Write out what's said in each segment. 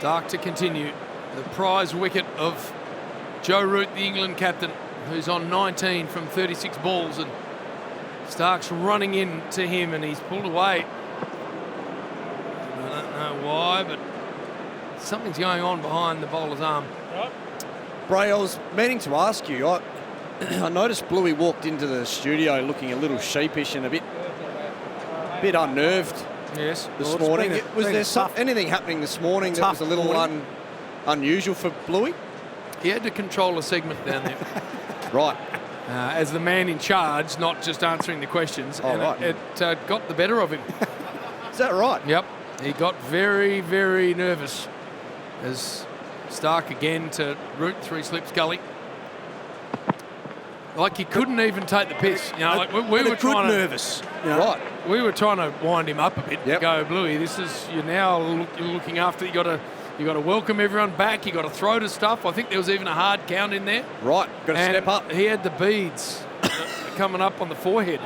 Stark to continue. The prize wicket of Joe Root, the England captain, who's on 19 from 36 balls, and Stark's running in to him, and he's pulled away. I don't know why, but something's going on behind the bowler's arm. Bray, I was meaning to ask you, I noticed Blewey walked into the studio looking a little sheepish and a bit unnerved. Yes. This morning. Was there anything happening this morning that was a little unusual for Blewey? He had to control a segment down there. Right. As the man in charge, not just answering the questions. Oh, and right. It got the better of him. Is that right? Yep. He got very, very nervous as Stark again to Root, 3 slips gully. Like he couldn't even take the piss. You know, like we were trying nervous. You know? Right. We were trying to wind him up a bit. Yep. Go, Blewey. This is you're looking after. You got to welcome everyone back. You got to throw to stuff. I think there was even a hard count in there. Right. Got to step up. He had the beads coming up on the forehead.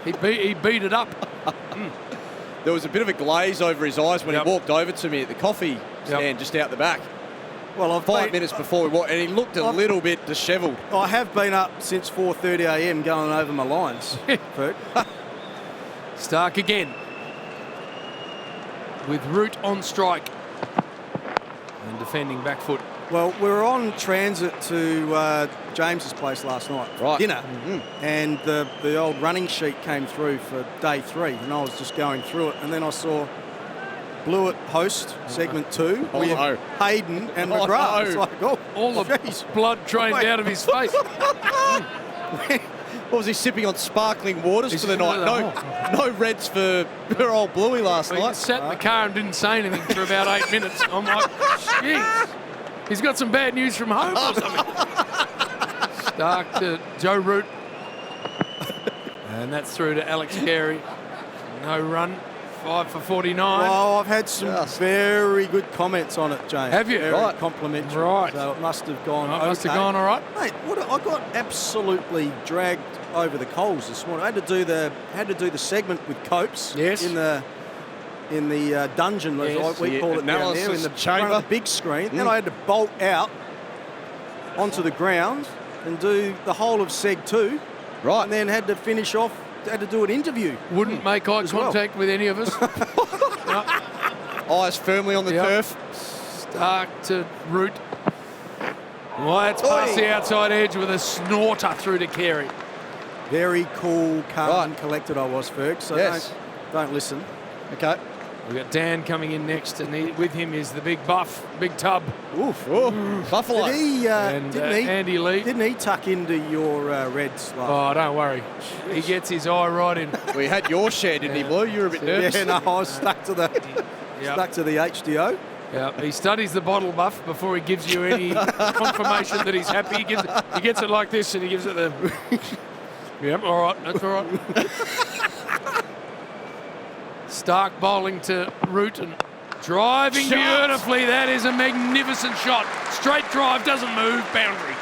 he beat it up. There was a bit of a glaze over his eyes when he walked over to me at the coffee stand just out the back. Well, I've 5 minutes before we walked, and he looked a little bit dishevelled. I have been up since 4:30 a.m. going over my lines. Stark again with Root on strike and defending back foot. Well, we were on transit to James's place last night for dinner, and the old running sheet came through for day 3, and I was just going through it, and then I saw Blewett host segment 2 with Hayden and McGrath. It's like, all the blood drained out of his face. What was he sipping on? Sparkling waters for the night? No reds for old Blewey last night. He sat in the car and didn't say anything for about 8 minutes. I'm like, jeez, he's got some bad news from home or something. Stark to Joe Root, and that's through to Alex Carey. No run. 5 for 49. Well, I've had some very good comments on it, James. Have you? Very complimentary. Right. So it must have gone okay. Must have gone all right. Mate, I got absolutely dragged over the coals this morning. I had to do the segment with Copes. Yes. In the dungeon, as we call it down there, in the chamber, the big screen. Then I had to bolt out onto the ground and do the whole of Seg 2. Right. And then had to finish off. Had to do an interview. Wouldn't make eye contact with any of us. Eyes firmly on the turf. Stark to Root. Well, that's past the outside edge with a snorter through to Carey. Very cool, calm and collected I was, Ferg, so don't listen. Okay. We've got Dan coming in next, and with him is the big buff, big tub. Oof. Buffalo. Didn't he, Andy Lee. Didn't he tuck into your Reds? Oh, don't worry. He gets his eye right in. We had your share, didn't he, Blue? You were a bit nervous. Yeah, no, I was stuck to the HDO. Yeah, he studies the bottle, Buff, before he gives you any confirmation that he's happy. He gets it like this, and he gives it the... Yep, all right, that's all right. Stark bowling to Root and driving beautifully. That is a magnificent shot. Straight drive, doesn't move, boundary.